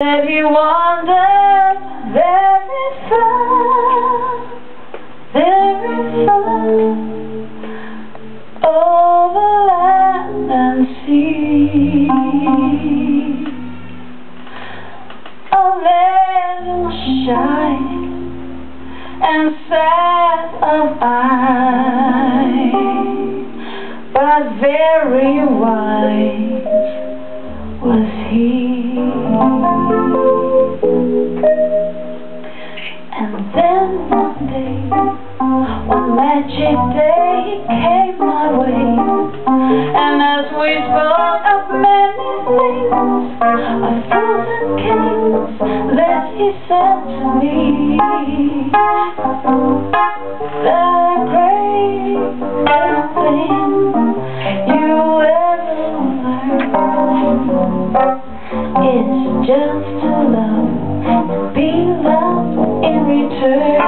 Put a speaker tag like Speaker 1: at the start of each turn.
Speaker 1: Have you wandered very far over land and sea? A little shy and sad of eye, but very wise was he. And then one day, one magic day came my way, and as we spoke of many things, of fools and kings, then he said to me, the greatest thing you ever learned is just to love, to be loved in return.